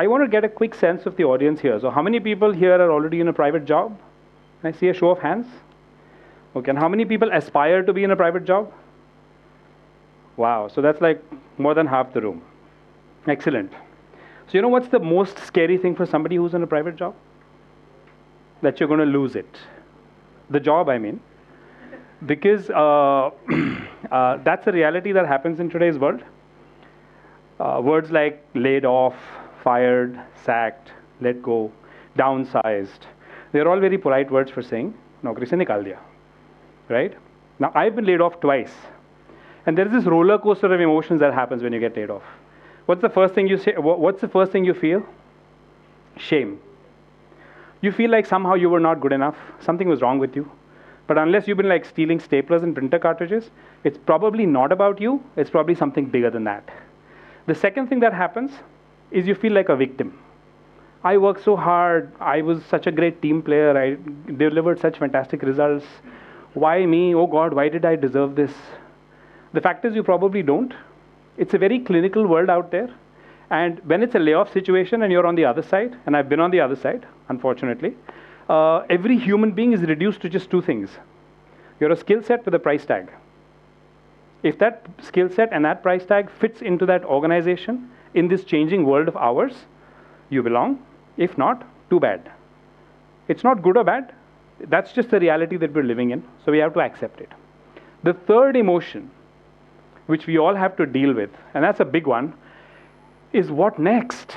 I want to get a quick sense of the audience here. So how many people here are already in a private job? Can I see a show of hands? Okay, and how many people aspire to be in a private job? Wow, so that's like more than half the room. Excellent. So you know what's the most scary thing for somebody who's in a private job? That you're going to lose it. The job, I mean. Because that's a reality that happens in today's world. Words like laid off, fired, sacked, let go, downsized. They're all very polite words for saying, naukri se nikal diya. Right? Now, I've been laid off twice. And there is this roller coaster of emotions that happens when you get laid off. What's the first thing you say? What's the first thing you feel? Shame. You feel like somehow you were not good enough. Something was wrong with you. But unless you've been like stealing staplers and printer cartridges, it's probably not about you. It's probably something bigger than that. The second thing that happens is you feel like a victim. I worked so hard. I was such a great team player. I delivered such fantastic results. Why me? Oh God, why did I deserve this? The fact is you probably don't. It's a very clinical world out there. And when it's a layoff situation and you're on the other side, and I've been on the other side, unfortunately, every human being is reduced to just two things. You're a skill set with a price tag. If that skill set and that price tag fits into that organization in this changing world of ours, you belong. If not, too bad. It's not good or bad. That's just the reality that we're living in. So we have to accept it. The third emotion, which we all have to deal with, and that's a big one, is what next?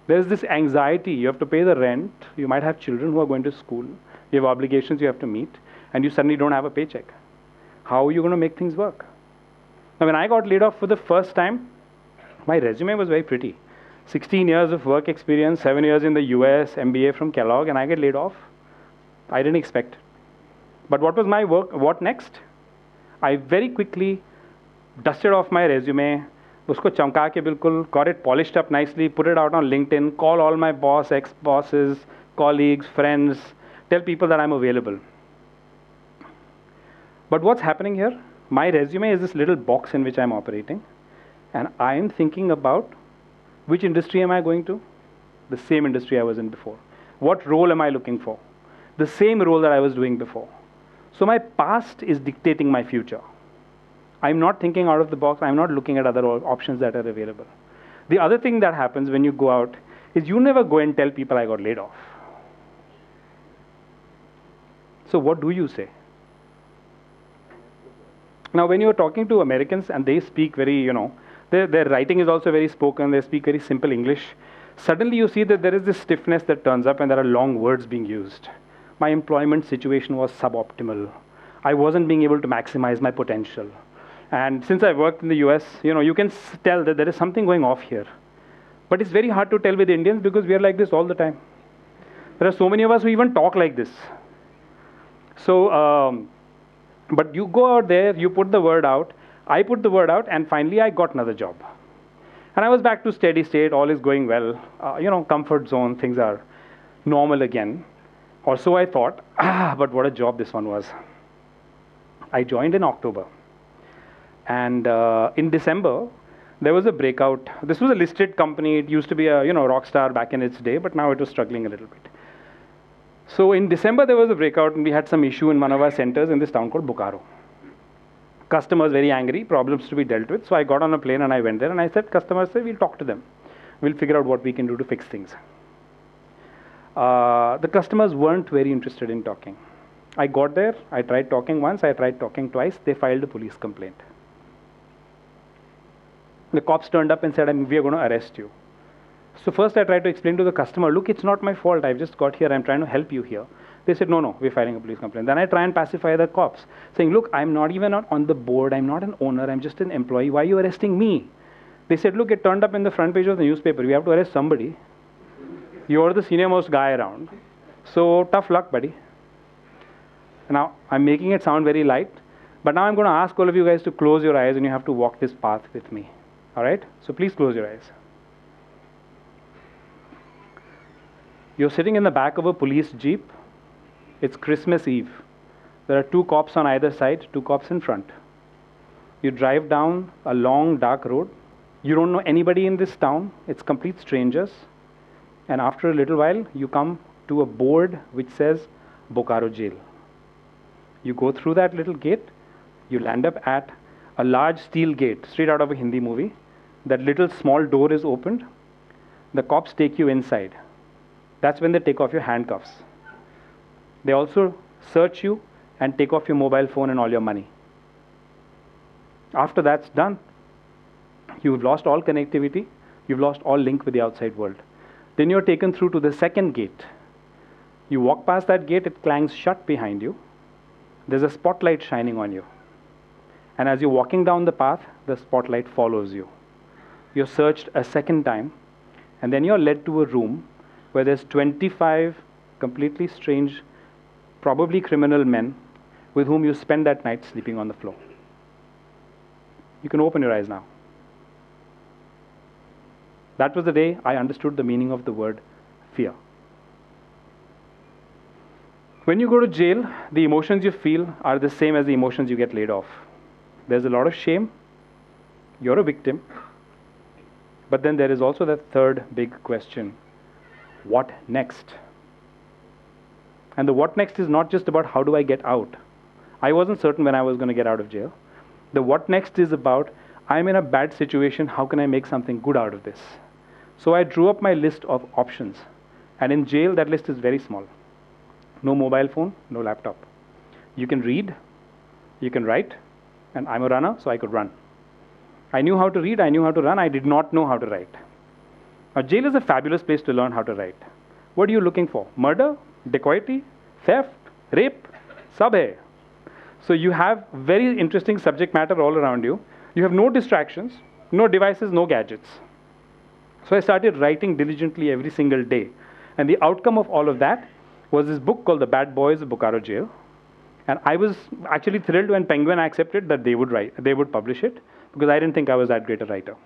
There's this anxiety. You have to pay the rent. You might have children who are going to school. You have obligations you have to meet. And you suddenly don't have a paycheck. How are you going to make things work? Now, when I got laid off for the first time, my resume was very pretty. 16 years of work experience, 7 years in the US, MBA from Kellogg, and I get laid off. I didn't expect. But what was my work? What next? I very quickly dusted off my resume, usko chamka ke bilkul, got it polished up nicely, put it out on LinkedIn, call all my boss, ex-bosses, colleagues, friends, tell people that I'm available. But what's happening here? My resume is this little box in which I'm operating, and I'm thinking about which industry am I going to? The same industry I was in before. What role am I looking for? The same role that I was doing before. So my past is dictating my future. I'm not thinking out of the box. I'm not looking at other options that are available. The other thing that happens when you go out is you never go and tell people I got laid off. So what do you say? Now, when you're talking to Americans and they speak very, their writing is also very spoken, they speak very simple English, suddenly you see that there is this stiffness that turns up and there are long words being used. My employment situation was suboptimal. I wasn't being able to maximize my potential. And since I worked in the US, you can tell that there is something going off here. But it's very hard to tell with Indians because we are like this all the time. There are so many of us who even talk like this. So, but you go out there, you put the word out, I put the word out, and finally I got another job. And I was back to steady state, all is going well, comfort zone, things are normal again. Or so I thought, but what a job this one was. I joined in October. And in December, there was a breakout. This was a listed company. It used to be a rock star back in its day, but now it was struggling a little bit. So in December, there was a breakout, and we had some issue in one of our centers in this town called Bokaro. Customers very angry, problems to be dealt with. So I got on a plane and I went there, and I said, customers say, we'll talk to them. We'll figure out what we can do to fix things. The customers weren't very interested in talking. I got there, I tried talking once, I tried talking twice, they filed a police complaint. The cops turned up and said, we are going to arrest you. So first I tried to explain to the customer, look, it's not my fault, I've just got here, I'm trying to help you here. They said, no, we're filing a police complaint. Then I try and pacify the cops, saying, look, I'm not even on the board, I'm not an owner, I'm just an employee, why are you arresting me? They said, look, it turned up in the front page of the newspaper, we have to arrest somebody. You're the senior most guy around. So tough luck, buddy. Now, I'm making it sound very light, but now I'm going to ask all of you guys to close your eyes and you have to walk this path with me. All right? So please close your eyes. You're sitting in the back of a police jeep. It's Christmas Eve. There are 2 cops on either side, 2 cops in front. You drive down a long, dark road. You don't know anybody in this town. It's complete strangers. And after a little while, you come to a board which says Bokaro Jail. You go through that little gate, you land up at a large steel gate, straight out of a Hindi movie. That little small door is opened. The cops take you inside. That's when they take off your handcuffs. They also search you and take off your mobile phone and all your money. After that's done, you've lost all connectivity, you've lost all link with the outside world. Then you're taken through to the second gate. You walk past that gate, it clangs shut behind you. There's a spotlight shining on you. And as you're walking down the path, the spotlight follows you. You're searched a second time, and then you're led to a room where there's 25 completely strange, probably criminal men with whom you spend that night sleeping on the floor. You can open your eyes now. That was the day I understood the meaning of the word fear. When you go to jail, the emotions you feel are the same as the emotions you get laid off. There's a lot of shame. You're a victim. But then there is also that third big question. What next? And the what next is not just about how do I get out. I wasn't certain when I was going to get out of jail. The what next is about, I'm in a bad situation, how can I make something good out of this? So I drew up my list of options. And in jail, that list is very small. No mobile phone, no laptop. You can read, you can write, and I'm a runner, so I could run. I knew how to read, I knew how to run, I did not know how to write. Now, jail is a fabulous place to learn how to write. What are you looking for? Murder, dacoity, theft, rape, sab hai. So you have very interesting subject matter all around you. You have no distractions, no devices, no gadgets. So I started writing diligently every single day. And the outcome of all of that was this book called The Bad Boys of Bokaro Jail. And I was actually thrilled when Penguin accepted that they would publish it, because I didn't think I was that great a writer.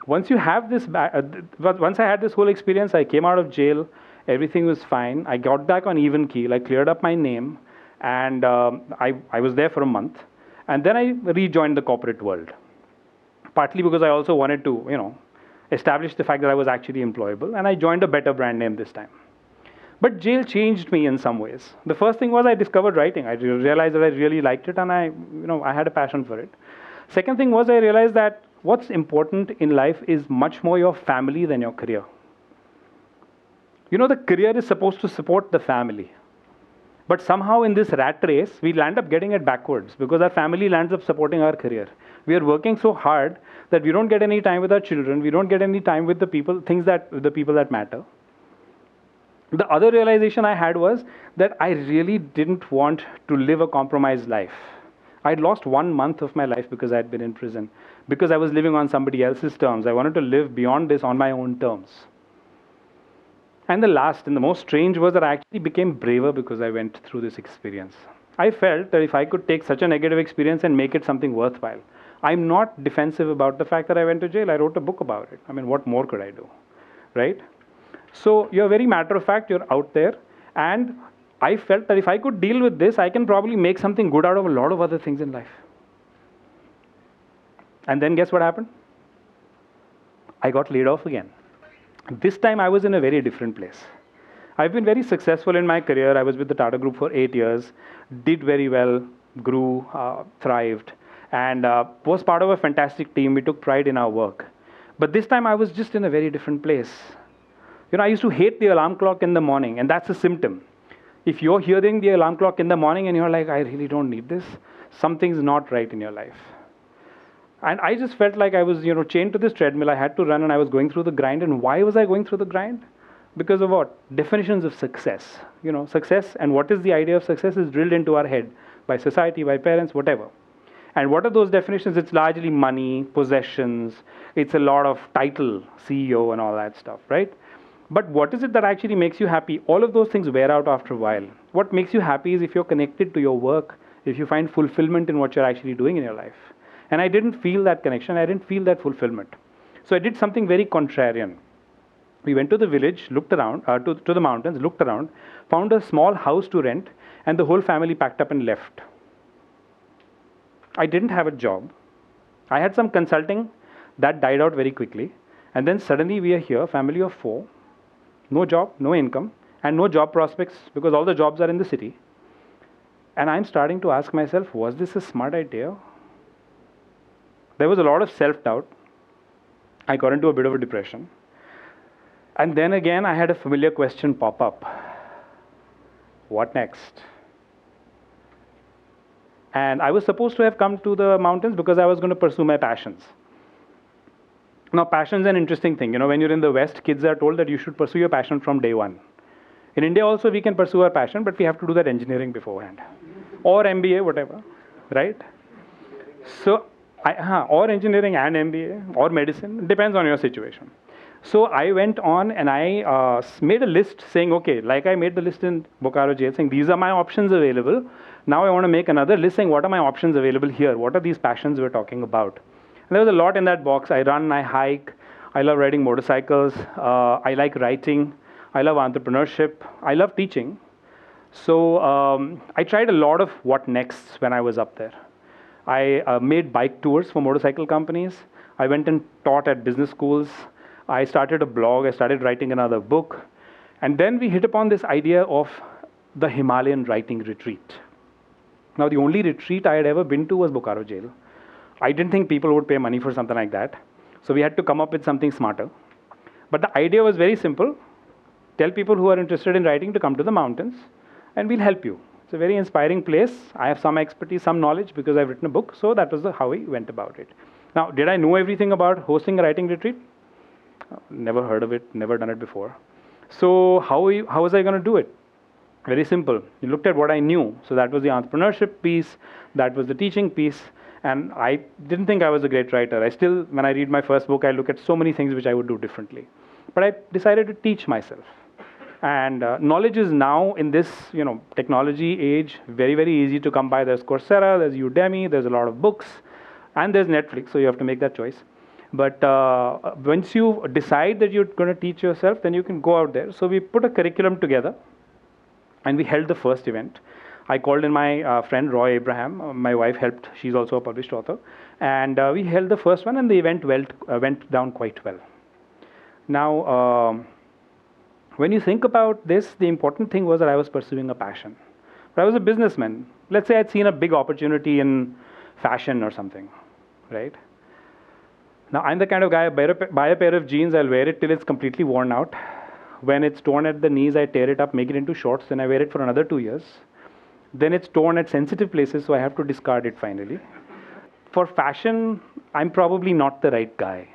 Once I had this whole experience, I came out of jail, everything was fine. I got back on even keel, I cleared up my name, and I was there for a month. And then I rejoined the corporate world. Partly because I also wanted to, establish the fact that I was actually employable, and I joined a better brand name this time. But jail changed me in some ways. The first thing was I discovered writing. I realized that I really liked it, and I had a passion for it. Second thing was I realized that what's important in life is much more your family than your career. The career is supposed to support the family. But somehow in this rat race, we land up getting it backwards because our family lands up supporting our career. We are working so hard that we don't get any time with our children. We don't get any time with the people that matter. The other realization I had was that I really didn't want to live a compromised life. I'd lost 1 month of my life because I'd been in prison, because I was living on somebody else's terms. I wanted to live beyond this on my own terms. And the last and the most strange was that I actually became braver because I went through this experience. I felt that if I could take such a negative experience and make it something worthwhile. I'm not defensive about the fact that I went to jail. I wrote a book about it. I mean, what more could I do, right? So you're very matter of fact, you're out there. And I felt that if I could deal with this, I can probably make something good out of a lot of other things in life. And then guess what happened? I got laid off again. This time I was in a very different place. I've been very successful in my career. I was with the Tata Group for 8 years, did very well, grew, thrived, and was part of a fantastic team. We took pride in our work. But this time I was just in a very different place. I used to hate the alarm clock in the morning, and that's a symptom. If you're hearing the alarm clock in the morning and you're like, I really don't need this, something's not right in your life. And I just felt like I was, chained to this treadmill. I had to run, and I was going through the grind. And why was I going through the grind? Because of what? Definitions of success. Success and what is the idea of success is drilled into our head by society, by parents, whatever. And what are those definitions? It's largely money, possessions. It's a lot of title, CEO and all that stuff, right? But what is it that actually makes you happy? All of those things wear out after a while. What makes you happy is if you're connected to your work, if you find fulfillment in what you're actually doing in your life. And I didn't feel that connection. I didn't feel that fulfillment. So I did something very contrarian. We went to the village, looked around, to the mountains, looked around, found a small house to rent, and the whole family packed up and left. I didn't have a job. I had some consulting That died out very quickly. And then suddenly we are here, family of 4, no job, no income, and no job prospects because all the jobs are in the city. And I'm starting to ask myself, was this a smart idea? There was a lot of self-doubt. I got into a bit of a depression. And then again, I had a familiar question pop up. What next? And I was supposed to have come to the mountains because I was going to pursue my passions. Now, passion is an interesting thing. You know, when you're in the West, kids are told that you should pursue your passion from day one. In India also, we can pursue our passion, but we have to do that engineering beforehand. Or MBA, whatever, right? So, or engineering and MBA, or medicine, depends on your situation. So I went on and I made a list saying, okay, like I made the list in Bokaro jail saying, these are my options available. Now I want to make another list saying, what are my options available here? What are these passions we're talking about? And there was a lot in that box. I run, I hike, I love riding motorcycles, I like writing, I love entrepreneurship, I love teaching. So I tried a lot of what next when I was up there. I made bike tours for motorcycle companies. I went and taught at business schools. I started a blog, I started writing another book. And then we hit upon this idea of the Himalayan writing retreat. Now, the only retreat I had ever been to was Bokaro jail. I didn't think people would pay money for something like that. So we had to come up with something smarter. But the idea was very simple. Tell people who are interested in writing to come to the mountains, and we'll help you. It's a very inspiring place. I have some expertise, some knowledge because I've written a book. So that was how we went about it. Now, did I know everything about hosting a writing retreat? Never heard of it, never done it before. So how was I going to do it? Very simple. You looked at what I knew. So that was the entrepreneurship piece, that was the teaching piece, and I didn't think I was a great writer. I still, when I read my first book, I look at so many things which I would do differently. But I decided to teach myself. And knowledge is now in this, technology age, very, very easy to come by. There's Coursera, there's Udemy, there's a lot of books, and there's Netflix, so you have to make that choice. But once you decide that you're going to teach yourself, then you can go out there. So we put a curriculum together, and we held the first event. I called in my friend Roy Abraham. My wife helped. She's also a published author. And we held the first one, and the event went down quite well. Now, when you think about this, the important thing was that I was pursuing a passion. But I was a businessman. Let's say I'd seen a big opportunity in fashion or something, right? Now, I'm the kind of guy, buy a pair of jeans, I'll wear it till it's completely worn out. When it's torn at the knees, I tear it up, make it into shorts, then I wear it for another 2 years. Then it's torn at sensitive places, so I have to discard it finally. For fashion, I'm probably not the right guy.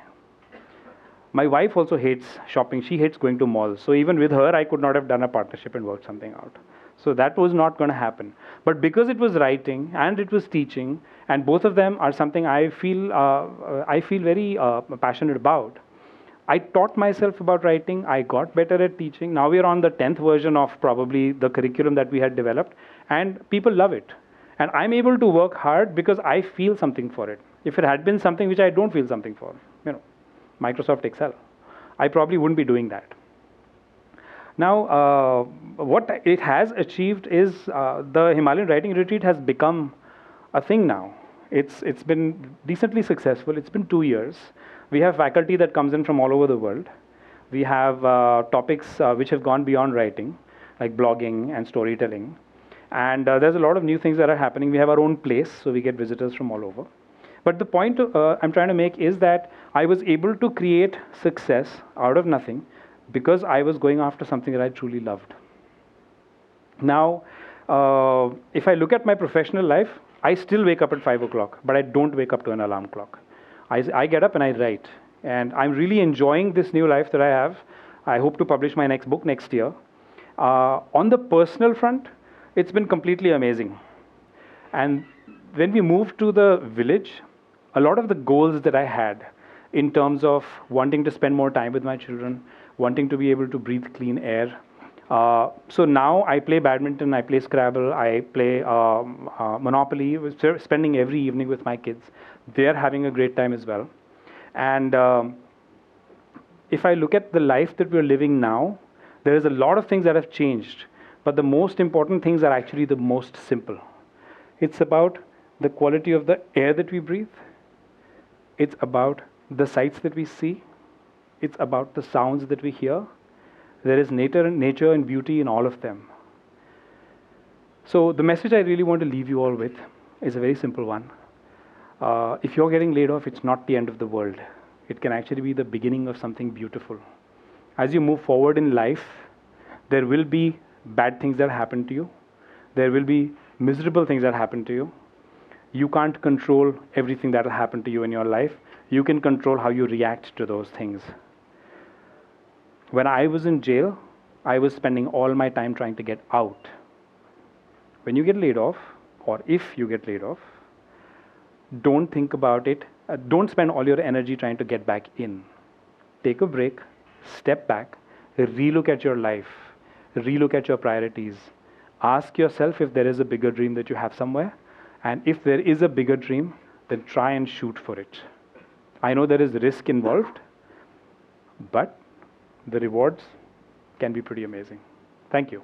My wife also hates shopping. She hates going to malls. So even with her, I could not have done a partnership and worked something out. So that was not going to happen. But because it was writing and it was teaching, and both of them are something I feel very passionate about. I taught myself about writing. I got better at teaching. Now we're on the 10th version of probably the curriculum that we had developed, and people love it. And I'm able to work hard because I feel something for it. If it had been something which I don't feel something for, Microsoft Excel, I probably wouldn't be doing that. Now, what it has achieved is the Himalayan Writing Retreat has become a thing now. It's been decently successful. It's been 2 years. We have faculty that comes in from all over the world. We have topics which have gone beyond writing, like blogging and storytelling. And there's a lot of new things that are happening. We have our own place, so we get visitors from all over. But the point I'm trying to make is that I was able to create success out of nothing because I was going after something that I truly loved. Now, if I look at my professional life, I still wake up at 5 o'clock, but I don't wake up to an alarm clock. I get up and I write. And I'm really enjoying this new life that I have. I hope to publish my next book next year. On the personal front, it's been completely amazing. And when we moved to the village, a lot of the goals that I had in terms of wanting to spend more time with my children, wanting to be able to breathe clean air. So now I play badminton, I play Scrabble, I play Monopoly, spending every evening with my kids. They're having a great time as well. And if I look at the life that we're living now, there is a lot of things that have changed. But the most important things are actually the most simple. It's about the quality of the air that we breathe. It's about the sights that we see. It's about the sounds that we hear. There is nature and beauty in all of them. So the message I really want to leave you all with is a very simple one. If you're getting laid off, it's not the end of the world. It can actually be the beginning of something beautiful. As you move forward in life, there will be bad things that happen to you. There will be miserable things that happen to you. You can't control everything that will happen to you in your life. You can control how you react to those things. When I was in jail, I was spending all my time trying to get out. When you get laid off, or if you get laid off, don't think about it. Don't spend all your energy trying to get back in. Take a break, step back, relook at your life, relook at your priorities. Ask yourself if there is a bigger dream that you have somewhere. And if there is a bigger dream, then try and shoot for it. I know there is risk involved, but the rewards can be pretty amazing. Thank you.